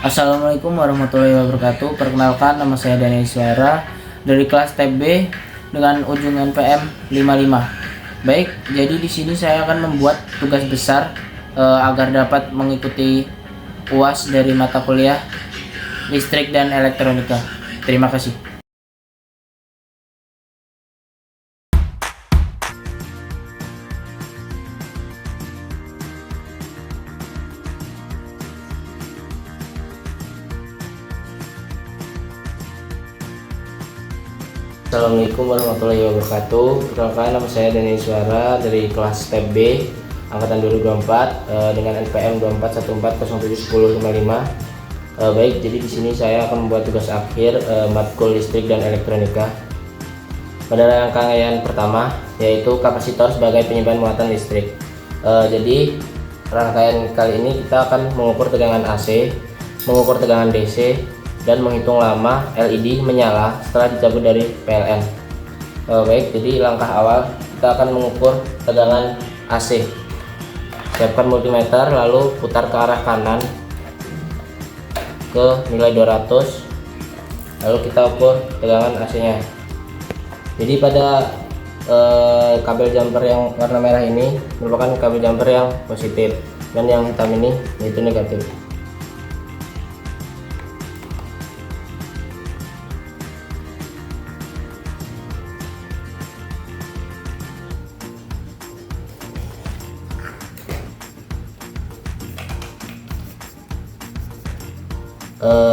Assalamualaikum warahmatullahi wabarakatuh. Perkenalkan, nama saya Daniel Suara dari kelas Tab B dengan ujung NPM 55. Baik, jadi di sini saya akan membuat tugas besar agar dapat mengikuti UAS dari mata kuliah Listrik dan Elektronika. Terima kasih. Assalamualaikum warahmatullahi wabarakatuh. Perkenalkan, nama saya Daniel Suara dari kelas Tab B angkatan 2024 dengan NPM 2414071055. Baik, jadi di sini saya akan membuat tugas akhir matkul listrik dan elektronika. Pada rangkaian pertama yaitu kapasitor sebagai penyimpan muatan listrik. Jadi rangkaian kali ini kita akan mengukur tegangan AC, mengukur tegangan DC, dan menghitung lama LED menyala setelah dicabut dari PLN. Baik, jadi langkah awal kita akan mengukur tegangan AC. Siapkan multimeter, lalu putar ke arah kanan ke nilai 200, lalu kita ukur tegangan AC nya. Jadi pada kabel jumper yang warna merah ini merupakan kabel jumper yang positif, dan yang hitam ini yaitu negatif.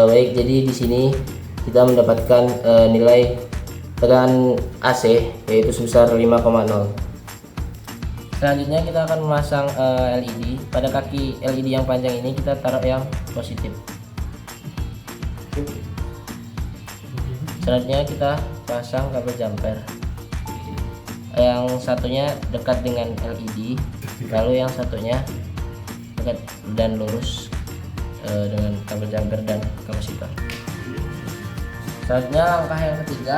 Baik, jadi di sini kita mendapatkan nilai tegangan AC yaitu sebesar 5,0. Selanjutnya kita akan memasang LED. Pada kaki LED yang panjang ini kita taruh yang positif. Selanjutnya kita pasang kabel jumper. Yang satunya dekat dengan LED, lalu yang satunya dekat dan lurus dengan kabel jumper dan kapasitor. Selanjutnya langkah yang ketiga,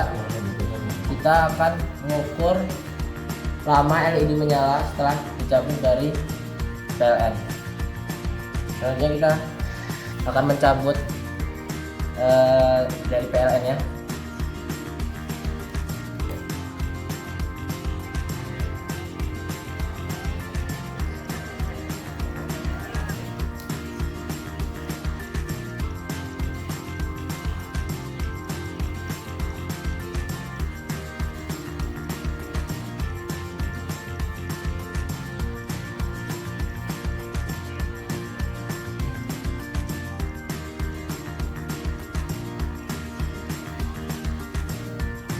kita akan mengukur lama LED menyala setelah dicabut dari PLN. Selanjutnya kita akan mencabut dari PLN ya.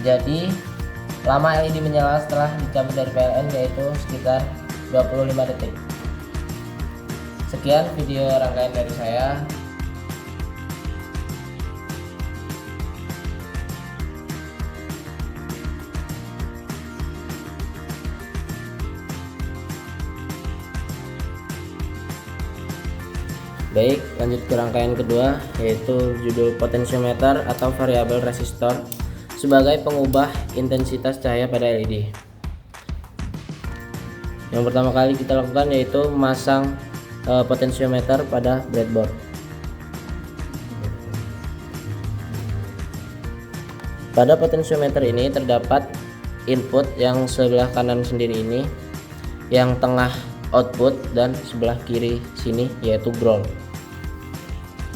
Jadi lama LED menyala setelah dicabut dari PLN yaitu sekitar 25 detik. Sekian video rangkaian dari saya. Baik, lanjut ke rangkaian kedua yaitu judul potensiometer atau variabel resistor sebagai pengubah intensitas cahaya pada LED. Yang pertama kali kita lakukan yaitu memasang potensiometer pada breadboard. Pada potensiometer ini terdapat input yang sebelah kanan sendiri ini, yang tengah output, dan sebelah kiri sini yaitu ground.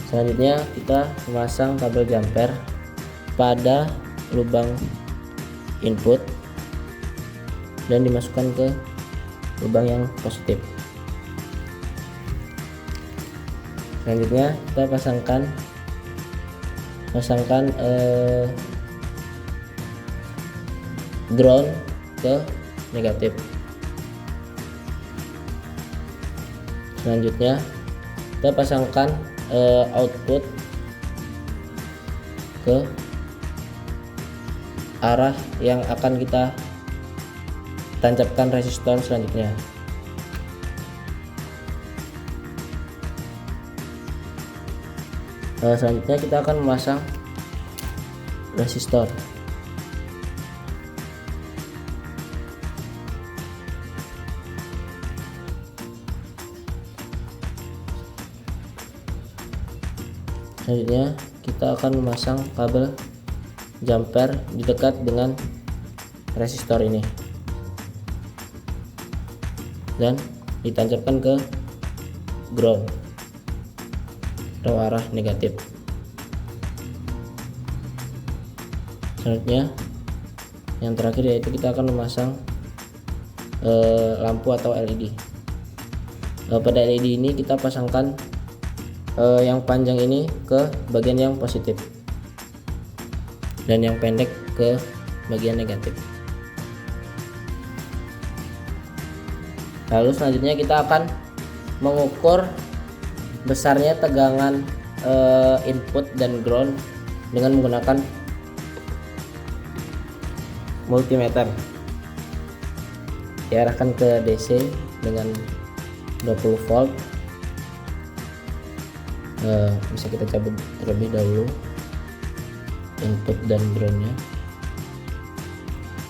Selanjutnya kita memasang kabel jumper pada lubang input dan dimasukkan ke lubang yang positif. Selanjutnya kita pasangkan ground ke negatif. Selanjutnya kita pasangkan output ke arah yang akan kita tancapkan resistor selanjutnya. Selanjutnya kita akan memasang resistor. Selanjutnya kita akan memasang kabel jumper di dekat dengan resistor ini dan ditancapkan ke ground atau arah negatif. Selanjutnya yang terakhir yaitu kita akan memasang lampu atau LED. Pada LED ini kita pasangkan yang panjang ini ke bagian yang positif dan yang pendek ke bagian negatif. Lalu selanjutnya kita akan mengukur besarnya tegangan input dan ground dengan menggunakan multimeter. Diarahkan ke DC dengan 20 volt. Bisa kita cabut terlebih dahulu input dan groundnya.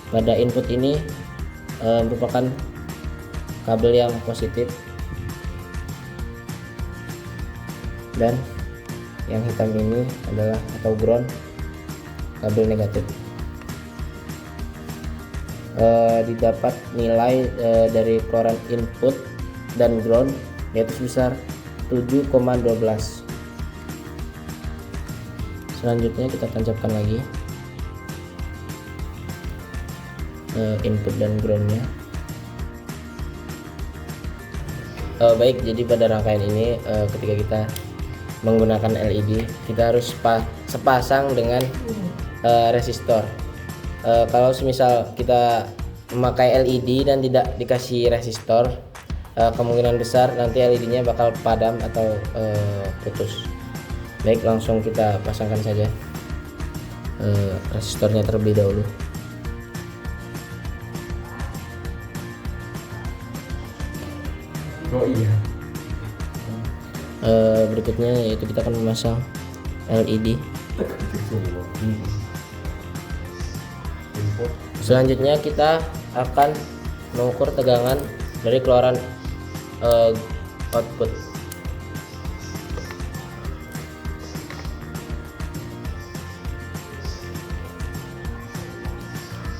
Pada input ini merupakan kabel yang positif dan yang hitam ini adalah atau ground kabel negatif. Didapat nilai dari keluaran input dan ground yaitu sebesar 7,12. Selanjutnya kita tancapkan lagi input dan groundnya. Baik, jadi pada rangkaian ini ketika kita menggunakan LED kita harus sepasang dengan resistor. Kalau semisal kita memakai LED dan tidak dikasih resistor, kemungkinan besar nanti LED-nya bakal padam atau putus. Baik, langsung kita pasangkan saja resistornya terlebih dahulu. Oh iya. Berikutnya yaitu kita akan memasang LED. Selanjutnya kita akan mengukur tegangan dari keluaran output.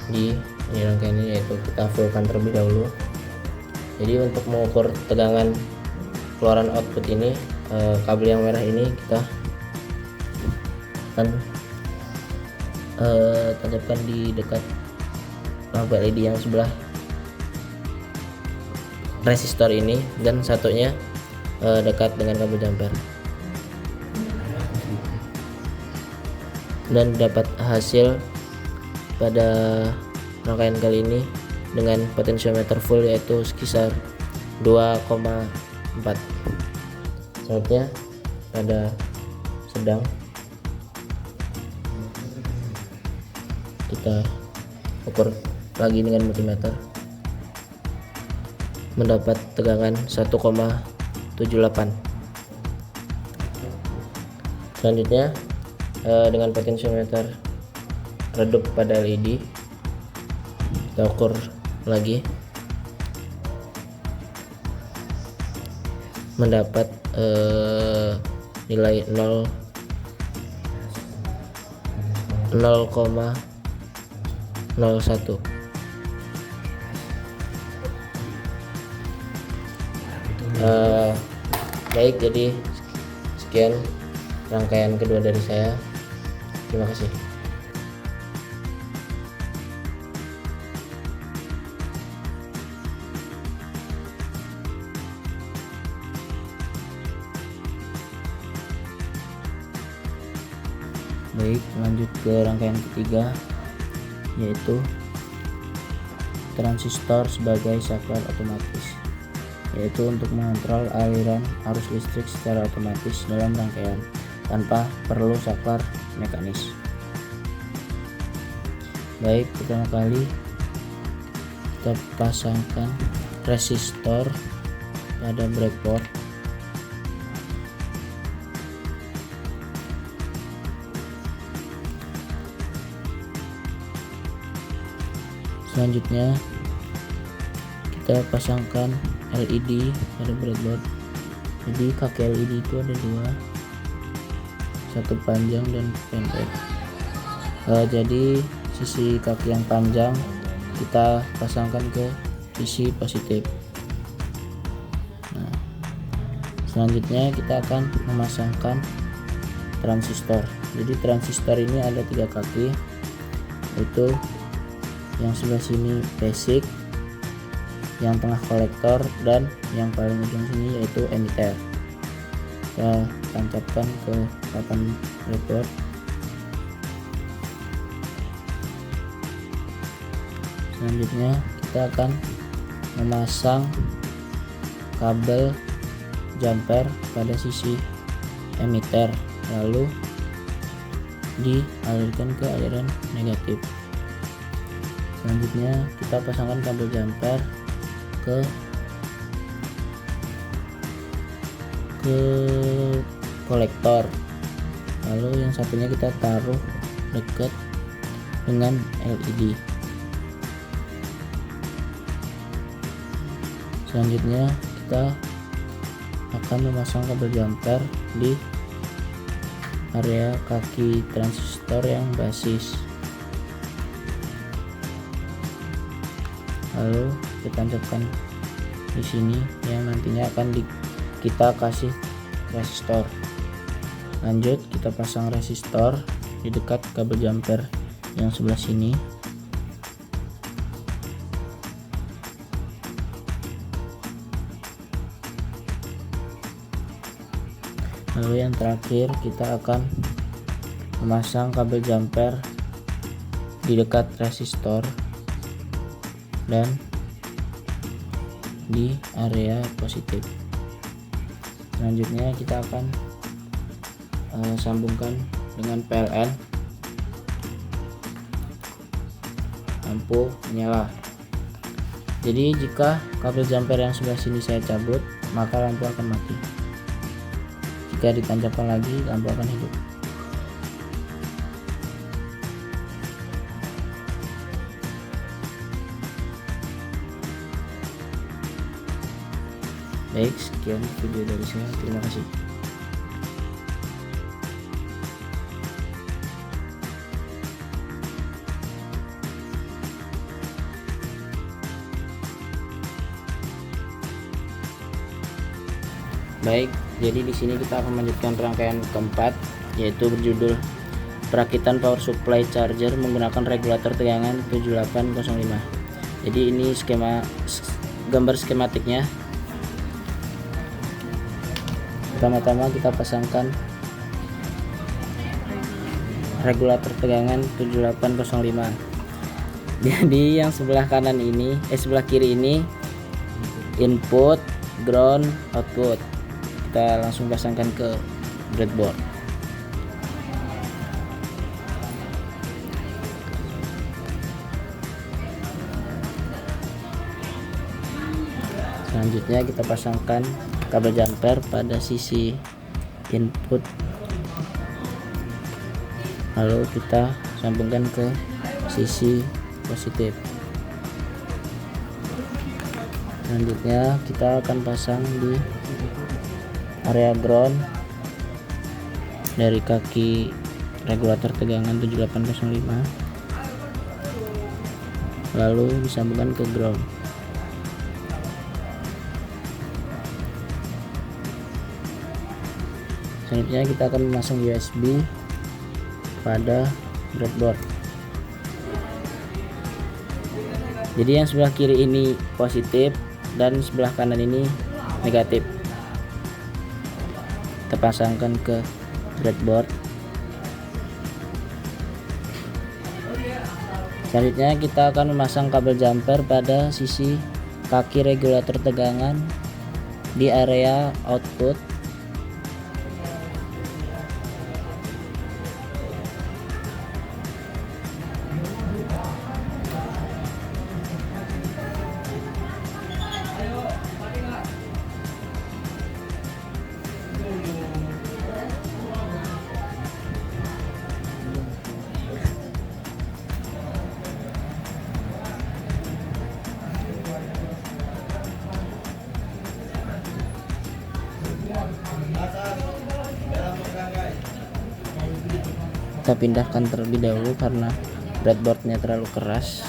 Di rangkaian ini yaitu kita fullkan terlebih dahulu. Jadi untuk mengukur tegangan keluaran output ini, kabel yang merah ini kita akan tancapkan di dekat lampu LED yang sebelah resistor ini dan satunya dekat dengan kabel jumper. Dan dapat hasil pada rangkaian kali ini dengan potensiometer full yaitu sekitar 2,4. Selanjutnya pada sedang kita ukur lagi dengan multimeter, mendapat tegangan 1,78. Selanjutnya dengan potensiometer redup pada LED kita ukur lagi, mendapat nilai 0,01. Baik, jadi sekian rangkaian kedua dari saya. Terima kasih. Baik, lanjut ke rangkaian ketiga yaitu transistor sebagai saklar otomatis, yaitu untuk mengontrol aliran arus listrik secara otomatis dalam rangkaian tanpa perlu saklar mekanis. Baik, pertama kali kita pasangkan resistor pada breadboard. Selanjutnya kita pasangkan LED pada breadboard. Jadi kaki LED itu ada dua, satu panjang dan pendek. Jadi sisi kaki yang panjang kita pasangkan ke sisi positif. Nah, selanjutnya kita akan memasangkan transistor. Jadi transistor ini ada 3 kaki, yaitu yang sebelah sini basic, yang tengah kolektor, dan yang paling ujung sini yaitu emitter. Kita tancapkan ke papan breadboard. Selanjutnya kita akan memasang kabel jumper pada sisi emitter, lalu dialirkan ke aliran negatif. Selanjutnya kita pasangkan kabel jumper ke kolektor, lalu yang satunya kita taruh dekat dengan LED. Selanjutnya kita akan memasang kabel jumper di area kaki transistor yang basis, lalu kita tancapkan di sini yang nantinya akan kita kasih resistor. Lanjut kita pasang resistor di dekat kabel jumper yang sebelah sini. Lalu yang terakhir kita akan memasang kabel jumper di dekat resistor dan di area positif. Selanjutnya kita akan sambungkan dengan PLN. Lampu menyala. Jadi jika kabel jumper yang sebelah sini saya cabut, maka lampu akan mati. Jika ditancapkan lagi, lampu akan hidup. Baik, sekian video dari saya. Terima kasih. Baik, jadi di sini kita akan melanjutkan rangkaian keempat, yaitu berjudul perakitan power supply charger menggunakan regulator tegangan 7805. Jadi ini gambar skematiknya. Pertama-tama kita pasangkan regulator tegangan 7805. Jadi yang sebelah kanan ini, sebelah kiri ini input, ground, output. Kita langsung pasangkan ke breadboard. Selanjutnya kita pasangkan kabel jumper pada sisi input, lalu kita sambungkan ke sisi positif. Selanjutnya kita akan pasang di area ground dari kaki regulator tegangan 7805, lalu disambungkan ke ground. Selanjutnya kita akan memasang USB pada breadboard. Jadi yang sebelah kiri ini positif dan sebelah kanan ini negatif. Kita pasangkan ke breadboard. Selanjutnya kita akan memasang kabel jumper pada sisi kaki regulator tegangan di area output. kita pindahkan terlebih dahulu karena breadboardnya terlalu keras.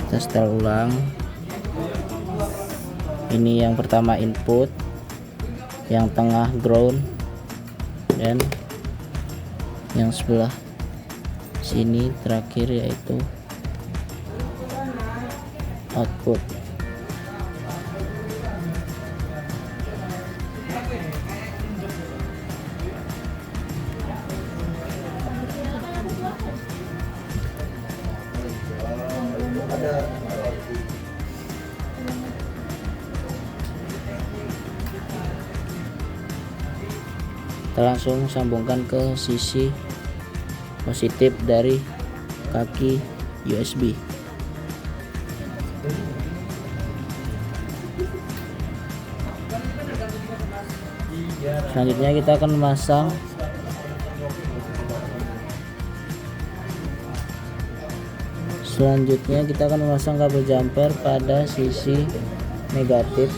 Kita setel ulang. Ini yang pertama input, yang tengah ground, dan yang sebelah sini terakhir yaitu output. Kita langsung sambungkan ke sisi positif dari kaki USB. Selanjutnya kita akan memasang kabel jumper pada sisi negatif,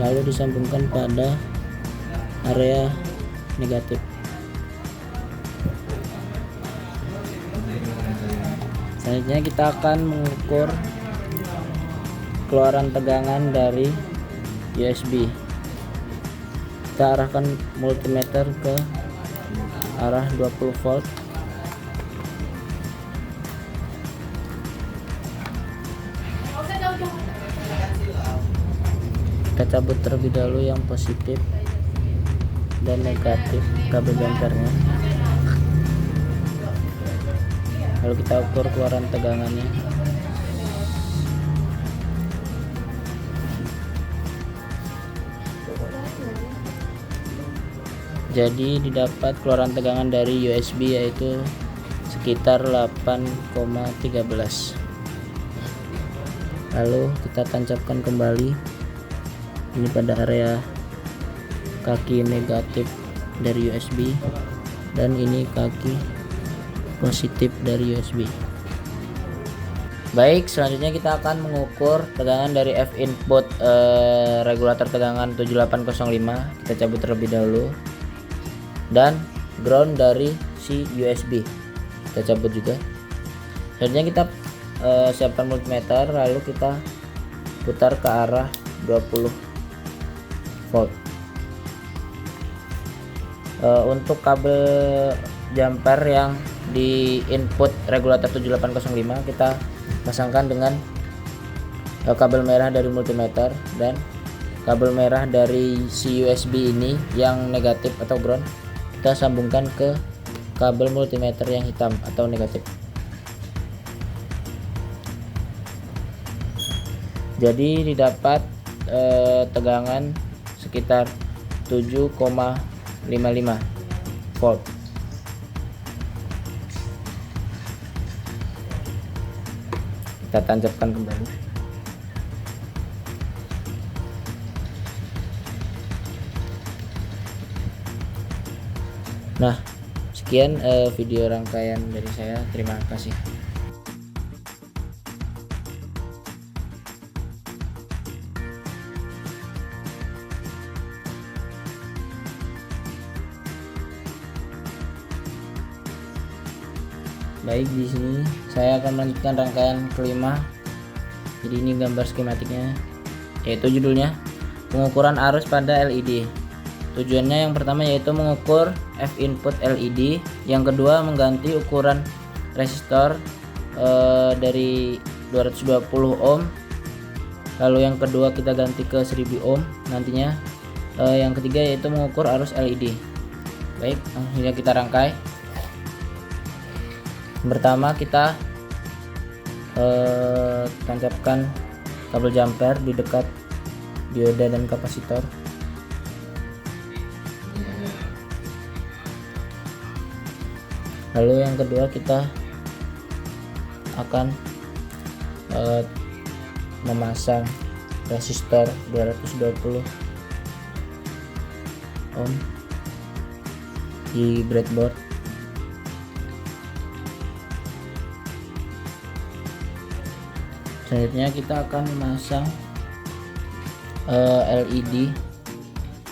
lalu disambungkan pada area negatif. Selanjutnya kita akan mengukur keluaran tegangan dari USB. Kita arahkan multimeter ke arah 20 volt. Kita cabut terlebih dahulu yang positif dan negatif kabel jumpernya, lalu kita ukur keluaran tegangannya. Jadi didapat keluaran tegangan dari USB yaitu sekitar 8,13. Lalu kita tancapkan kembali ini pada area kaki negatif dari USB, dan ini kaki positif dari USB. Baik, selanjutnya kita akan mengukur tegangan dari F input regulator tegangan 7805. Kita cabut terlebih dahulu, dan ground dari si USB kita cabut juga. Selanjutnya kita siapkan multimeter, lalu kita putar ke arah 20 volt. Untuk kabel jumper yang di input regulator 7805 kita pasangkan dengan kabel merah dari multimeter, dan kabel merah dari si USB ini yang negatif atau ground kita sambungkan ke kabel multimeter yang hitam atau negatif. Jadi didapat tegangan sekitar 7,55 volt. Kita tancapkan kembali. Nah, sekian video rangkaian dari saya. Terima kasih. Baik, di sini saya akan melanjutkan rangkaian kelima. Jadi ini gambar skematiknya, yaitu judulnya pengukuran arus pada LED. Tujuannya yang pertama yaitu mengukur F input LED, yang kedua mengganti ukuran resistor dari 220 ohm, lalu yang kedua kita ganti ke 1000 ohm nantinya. Yang ketiga yaitu mengukur arus LED. Baik, langsung saja kita rangkai. Pertama kita tancapkan kabel jumper di dekat dioda dan kapasitor. Lalu yang kedua kita akan memasang resistor 220 ohm di breadboard. Selanjutnya kita akan memasang LED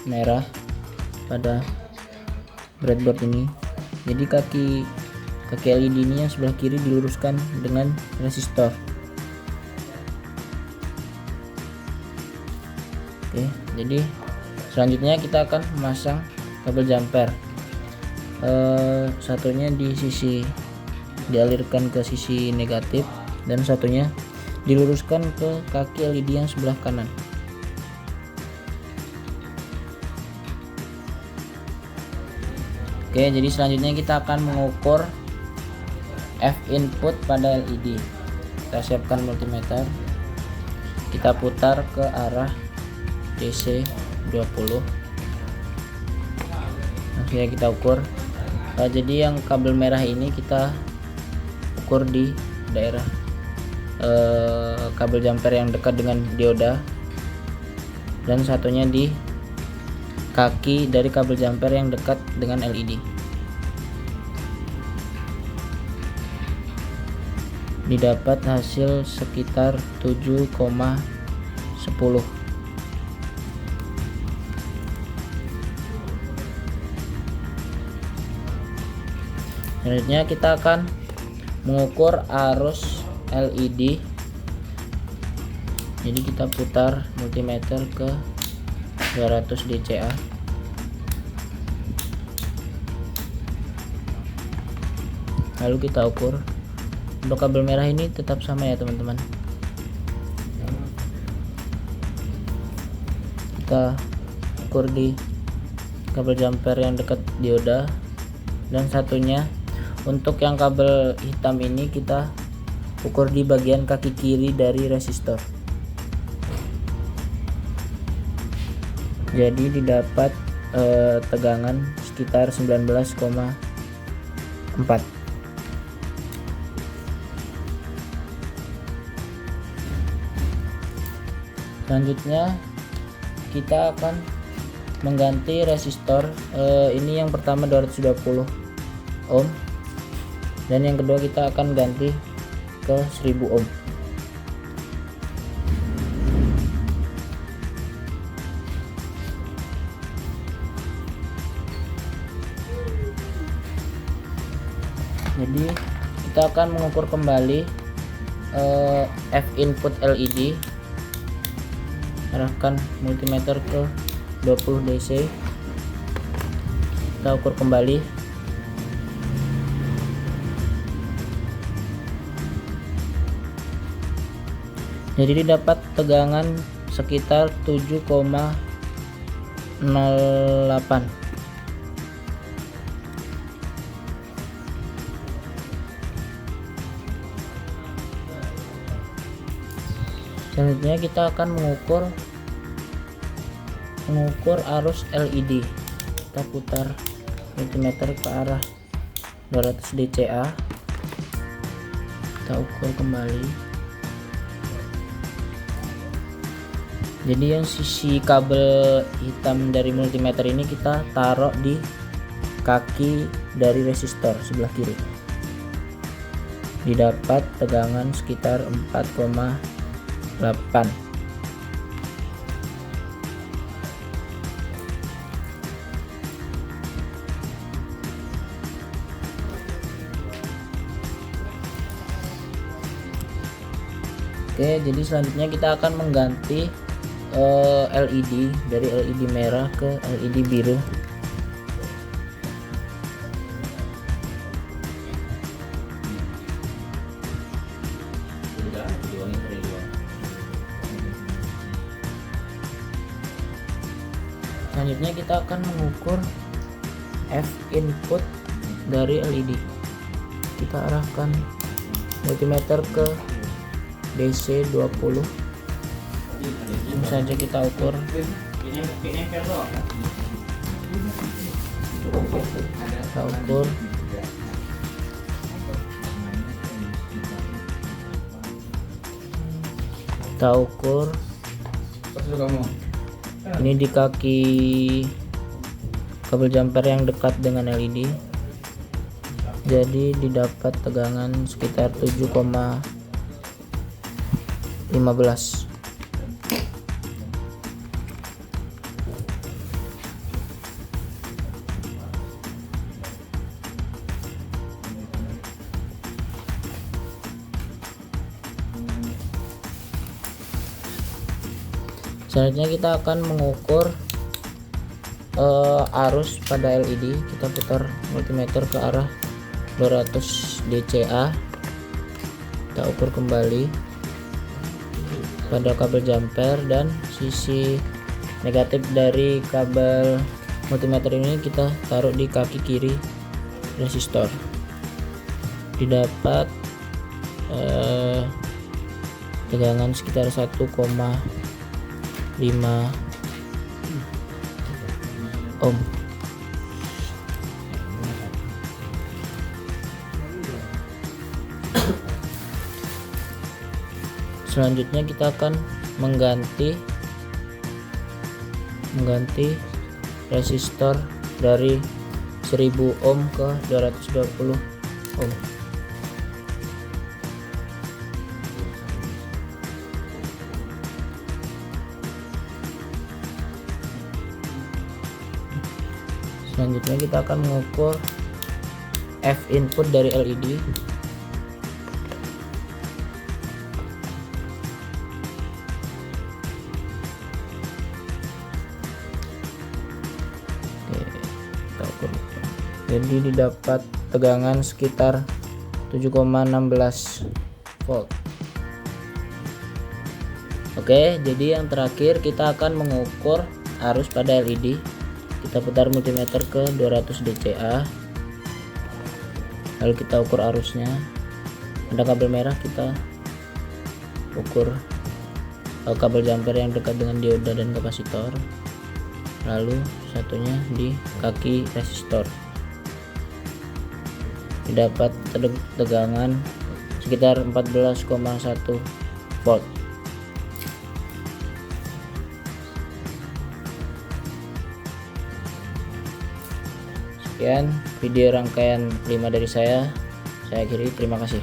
merah pada breadboard ini. Jadi kaki LED ini yang sebelah kiri diluruskan dengan resistor. Oke, jadi selanjutnya kita akan memasang kabel jumper. Satunya dialirkan ke sisi negatif dan satunya diluruskan ke kaki LED yang sebelah kanan. Oke, jadi selanjutnya kita akan mengukur F input pada LED. Kita siapkan multimeter, kita putar ke arah DC 20. Langsung kita ukur. Jadi yang kabel merah ini kita ukur di daerah kabel jumper yang dekat dengan dioda, dan satunya di kaki dari kabel jumper yang dekat dengan LED. Didapat hasil sekitar 7,10. Selanjutnya kita akan mengukur arus LED. Jadi kita putar multimeter ke 200 dca. Lalu kita ukur. Untuk kabel merah ini tetap sama ya teman-teman. Kita ukur di kabel jumper yang dekat dioda, dan satunya untuk yang kabel hitam ini kita ukur di bagian kaki kiri dari resistor. Jadi didapat tegangan sekitar 19,4. Selanjutnya kita akan mengganti resistor. Ini yang pertama 220 ohm, dan yang kedua kita akan ganti ke 1000 ohm. Jadi kita akan mengukur kembali F input LED. Arahkan multimeter ke 20 DC. Kita ukur kembali. Jadi didapat tegangan sekitar 7,08. Selanjutnya kita akan mengukur arus LED. Kita putar multimeter ke arah 200 dca. Kita ukur kembali. Jadi yang sisi kabel hitam dari multimeter ini kita taruh di kaki dari resistor sebelah kiri. Didapat tegangan sekitar 4,8. Oke, jadi selanjutnya kita akan mengganti LED dari LED merah ke LED biru. Selanjutnya kita akan mengukur F input dari LED. Kita arahkan multimeter ke DC 20. Langsung saja kita ukur. Kita ukur. Kita ukur. Ini di kaki kabel jumper yang dekat dengan LED. Jadi didapat tegangan sekitar 7,15. Selanjutnya kita akan mengukur arus pada LED. Kita putar multimeter ke arah 200 dca. Kita ukur kembali pada kabel jumper, dan sisi negatif dari kabel multimeter ini kita taruh di kaki kiri resistor. Didapat tegangan sekitar 1,5 ohm. Selanjutnya kita akan mengganti resistor dari 1000 ohm ke 220 ohm. Selanjutnya kita akan mengukur F input dari LED. Kita ukur. Jadi didapat tegangan sekitar 7,16 volt. Oke, jadi yang terakhir kita akan mengukur arus pada LED. Kita putar multimeter ke 200 dca, lalu kita ukur arusnya. Ada kabel merah, kita ukur kabel jumper yang dekat dengan dioda dan kapasitor, lalu satunya di kaki resistor. Didapat tegangan sekitar 14,1 volt. Sekian video rangkaian 5 dari saya akhiri. Terima kasih.